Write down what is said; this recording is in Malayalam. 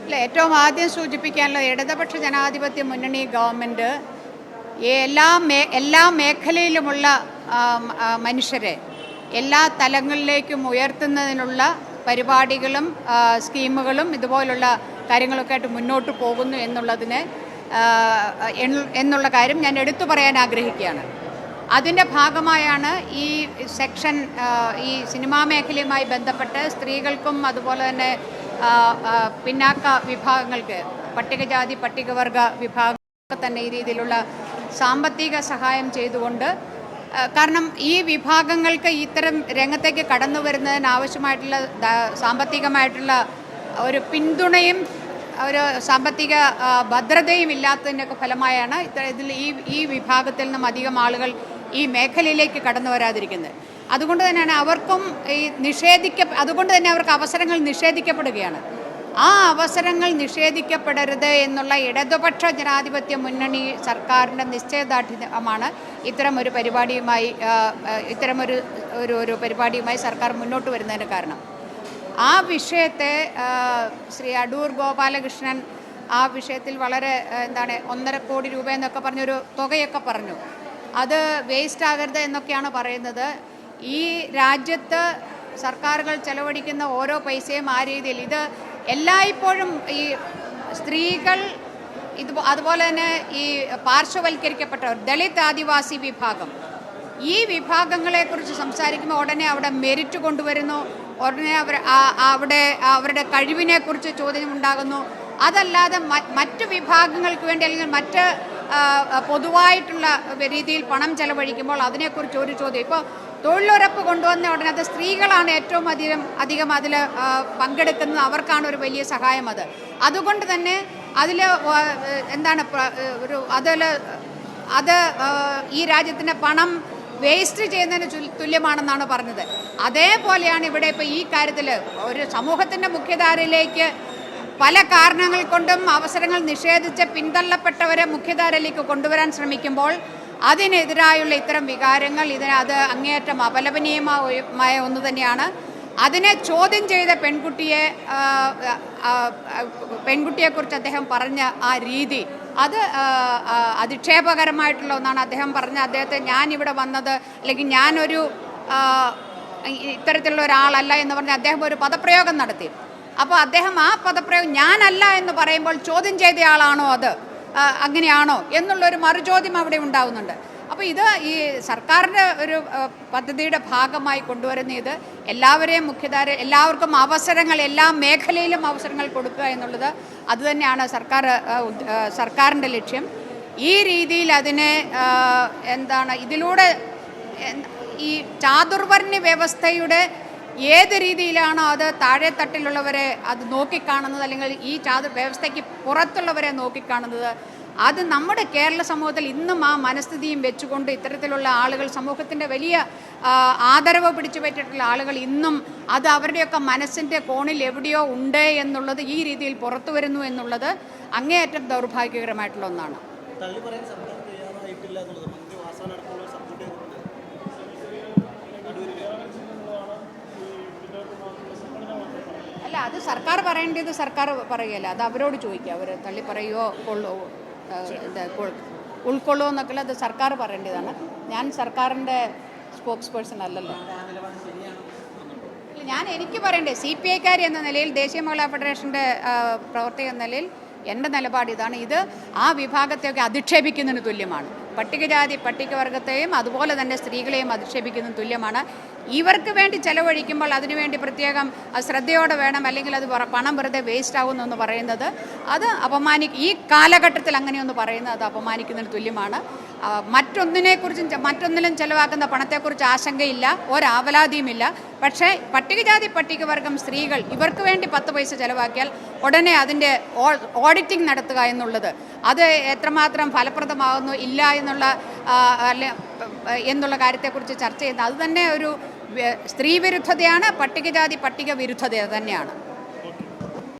അല്ല, ഏറ്റവും ആദ്യം സൂചിപ്പിക്കാനുള്ള ഇടതുപക്ഷ ജനാധിപത്യ മുന്നണി ഗവൺമെൻറ് എല്ലാ മേഖലയിലുമുള്ള മനുഷ്യരെ എല്ലാ തലങ്ങളിലേക്കും ഉയർത്തുന്നതിനുള്ള പരിപാടികളും സ്കീമുകളും ഇതുപോലുള്ള കാര്യങ്ങളൊക്കെ ആയിട്ട് മുന്നോട്ട് പോകുന്നു എന്നുള്ള കാര്യം ഞാൻ എടുത്തു പറയാൻ ആഗ്രഹിക്കുകയാണ്. അതിൻ്റെ ഭാഗമായാണ് ഈ സെക്ഷൻ ഈ സിനിമാ മേഖലയുമായി ബന്ധപ്പെട്ട് സ്ത്രീകൾക്കും അതുപോലെ തന്നെ പിന്നാക്ക വിഭാഗങ്ങൾക്ക് പട്ടികജാതി പട്ടികവർഗ വിഭാഗങ്ങൾക്ക് തന്നെ ഈ രീതിയിലുള്ള സാമ്പത്തിക സഹായം ചെയ്തുകൊണ്ട്, കാരണം ഈ വിഭാഗങ്ങൾക്ക് ഇത്തരം രംഗത്തേക്ക് കടന്നു വരുന്നതിന് ആവശ്യമായിട്ടുള്ള സാമ്പത്തികമായിട്ടുള്ള ഒരു പിന്തുണയും ഒരു സാമ്പത്തിക ഭദ്രതയും ഇല്ലാത്തതിൻ്റെയൊക്കെ ഫലമായാണ് ഈ വിഭാഗത്തിൽ നിന്നും അധികം ആളുകൾ ഈ മേഖലയിലേക്ക് കടന്നു വരാതിരിക്കുന്നത്. അതുകൊണ്ട് തന്നെയാണ് അവർക്കും അതുകൊണ്ട് തന്നെ അവർക്ക് അവസരങ്ങൾ നിഷേധിക്കപ്പെടുകയാണ്. ആ അവസരങ്ങൾ നിഷേധിക്കപ്പെടരുത് എന്നുള്ള ഇടതുപക്ഷ ജനാധിപത്യ മുന്നണി സർക്കാരിൻ്റെ നിശ്ചയദാർഢ്യമാണ് ഇത്തരമൊരു പരിപാടിയുമായി സർക്കാർ മുന്നോട്ട് വരുന്നതിന് കാരണം. ആ വിഷയത്തെ ശ്രീ അടൂർ ഗോപാലകൃഷ്ണൻ ആ വിഷയത്തിൽ വളരെ 1.5 കോടി രൂപ എന്നൊക്കെ പറഞ്ഞൊരു തുകയൊക്കെ പറഞ്ഞു. അത് വേസ്റ്റ് ആകരുത് എന്നൊക്കെയാണ് പറയുന്നത്. ഈ രാജ്യത്ത് സർക്കാരുകൾ ചെലവഴിക്കുന്ന ഓരോ പൈസയും ആ രീതിയിൽ ഇത് എല്ലായ്പ്പോഴും ഈ സ്ത്രീകൾ അതുപോലെ തന്നെ ഈ പാർശ്വവൽക്കരിക്കപ്പെട്ടവർ, ദളിത് ആദിവാസി വിഭാഗം, ഈ വിഭാഗങ്ങളെക്കുറിച്ച് സംസാരിക്കുമ്പോൾ ഉടനെ അവിടെ മെരിറ്റ് കൊണ്ടുവരുന്നു, ഉടനെ അവിടെ അവരുടെ കഴിവിനെക്കുറിച്ച് ചോദ്യമുണ്ടാകുന്നു. അതല്ലാതെ മറ്റ് വിഭാഗങ്ങൾക്ക് വേണ്ടി അല്ലെങ്കിൽ മറ്റ് പൊതുവായിട്ടുള്ള രീതിയിൽ പണം ചെലവഴിക്കുമ്പോൾ അതിനെക്കുറിച്ച് ഒരു ചോദ്യം. ഇപ്പോൾ തൊഴിലുറപ്പ് കൊണ്ടുവന്ന ഉടനെ അത് സ്ത്രീകളാണ് ഏറ്റവും അധികം അതിൽ പങ്കെടുക്കുന്നത്, അവർക്കാണ് ഒരു വലിയ സഹായം. അതുകൊണ്ട് തന്നെ അതിൽ ഈ രാജ്യത്തിൻ്റെ പണം വേസ്റ്റ് ചെയ്യുന്നതിന് തുല്യമാണെന്നാണ് പറഞ്ഞത്. അതേപോലെയാണ് ഇവിടെ ഇപ്പോൾ ഈ കാര്യത്തിൽ ഒരു സമൂഹത്തിൻ്റെ മുഖ്യധാരയിലേക്ക് പല കാരണങ്ങൾ കൊണ്ടും അവസരങ്ങൾ നിഷേധിച്ച് പിന്തള്ളപ്പെട്ടവരെ മുഖ്യധാരയിലേക്ക് കൊണ്ടുവരാൻ ശ്രമിക്കുമ്പോൾ അതിനെതിരായുള്ള ഇത്തരം വികാരങ്ങൾ അത് അങ്ങേയറ്റം അപലപനീയമായ ഒന്ന് തന്നെയാണ്. അതിനെ ചോദ്യം ചെയ്ത പെൺകുട്ടിയെക്കുറിച്ച് അദ്ദേഹം പറഞ്ഞ ആ രീതി അത് അധിക്ഷേപകരമായിട്ടുള്ള ഒന്നാണ്. അദ്ദേഹം പറഞ്ഞ ഞാനിവിടെ വന്നത് അല്ലെങ്കിൽ ഞാനൊരു ഇത്തരത്തിലുള്ള ഒരാളല്ല എന്ന് പറഞ്ഞ് അദ്ദേഹം ഒരു പദപ്രയോഗം നടത്തി. അപ്പോൾ അദ്ദേഹം ആ പദപ്രയോഗം ഞാനല്ല എന്ന് പറയുമ്പോൾ ചോദ്യം ചെയ്തയാളാണോ അങ്ങനെയാണോ എന്നുള്ളൊരു മറുചോദ്യം അവിടെ ഉണ്ടാവുന്നുണ്ട്. അപ്പോൾ ഇത് ഈ സർക്കാരിൻ്റെ ഒരു പദ്ധതിയുടെ ഭാഗമായി കൊണ്ടുവരുന്ന എല്ലാവരെയും മുഖ്യധാര എല്ലാവർക്കും അവസരങ്ങൾ, എല്ലാ മേഖലയിലും അവസരങ്ങൾ കൊടുക്കുക എന്നുള്ളത് അതുതന്നെയാണ് സർക്കാരിൻ്റെ ലക്ഷ്യം. ഈ രീതിയിൽ അതിനെ ഇതിലൂടെ ഈ ചാതുർവർണ്ണ വ്യവസ്ഥയുടെ ഏത് രീതിയിലാണോ അത് താഴെത്തട്ടിലുള്ളവരെ അത് നോക്കിക്കാണുന്നത്, അല്ലെങ്കിൽ ഈ വ്യവസ്ഥയ്ക്ക് പുറത്തുള്ളവരെ നോക്കിക്കാണുന്നത്, അത് നമ്മുടെ കേരള സമൂഹത്തിൽ ഇന്നും ആ മനസ്ഥിതിയും വെച്ചുകൊണ്ട് ഇത്തരത്തിലുള്ള ആളുകൾ, സമൂഹത്തിൻ്റെ വലിയ ആദരവ് പിടിച്ചു പറ്റിയിട്ടുള്ള ആളുകൾ ഇന്നും അത് അവരുടെയൊക്കെ മനസ്സിൻ്റെ കോണിൽ എവിടെയോ ഉണ്ട് എന്നുള്ളത് ഈ രീതിയിൽ പുറത്തു വരുന്നു എന്നുള്ളത് അങ്ങേയറ്റം ദൗർഭാഗ്യകരമായിട്ടുള്ള ഒന്നാണ്. അല്ല, അത് സർക്കാർ പറയേണ്ടത് സർക്കാർ പറയുകയല്ല, അത് അവരോട് ചോദിക്കുക. അവർ തള്ളി പറയുകയോ ഉൾക്കൊള്ളുമോ എന്നൊക്കെ അത് സർക്കാർ പറയേണ്ടതാണ്. ഞാൻ സർക്കാരിൻ്റെ സ്പോക്സ് പേഴ്സൺ അല്ലല്ലോ. എനിക്ക് പറയണ്ടേ, CPI എന്ന നിലയിൽ, ദേശീയ മഹിളാ ഫെഡറേഷൻ്റെ പ്രവർത്തക എന്ന നിലയിൽ എൻ്റെ നിലപാട് ഇതാണ്. ഇത് ആ വിഭാഗത്തെയൊക്കെ അധിക്ഷേപിക്കുന്നതിന് തുല്യമാണ്. പട്ടികജാതി പട്ടികവർഗത്തെയും അതുപോലെ തന്നെ സ്ത്രീകളെയും അധിക്ഷേപിക്കുന്നതിന് തുല്യമാണ്. ഇവർക്ക് വേണ്ടി ചെലവഴിക്കുമ്പോൾ അതിനുവേണ്ടി പ്രത്യേകം ശ്രദ്ധയോടെ വേണം, അല്ലെങ്കിൽ അത് പണം വെറുതെ വേസ്റ്റ് ആകുമെന്ന് പറയുന്നത് അത് ഈ കാലഘട്ടത്തിൽ അങ്ങനെയൊന്ന് പറയുന്നത് അത് അപമാനിക്കുന്നതിന് തുല്യമാണ്. മറ്റൊന്നിലും ചെലവാക്കുന്ന പണത്തെക്കുറിച്ച് ആശങ്കയില്ല, ഒരാവലാതിയുമില്ല. പക്ഷേ പട്ടികജാതി പട്ടികവർഗം സ്ത്രീകൾ ഇവർക്ക് വേണ്ടി 10 പൈസ ചെലവാക്കിയാൽ ഉടനെ അതിൻ്റെ ഓഡിറ്റിംഗ് നടത്തുക എന്നുള്ളത് അത് എത്രമാത്രം ഫലപ്രദമാകുന്നു ഇല്ല എന്നുള്ള കാര്യത്തെക്കുറിച്ച് ചർച്ച ചെയ്യുന്നത് അത് തന്നെ ഒരു സ്ത്രീ വിരുദ്ധതയാണ്, പട്ടികജാതി പട്ടിക വിരുദ്ധത തന്നെയാണ്.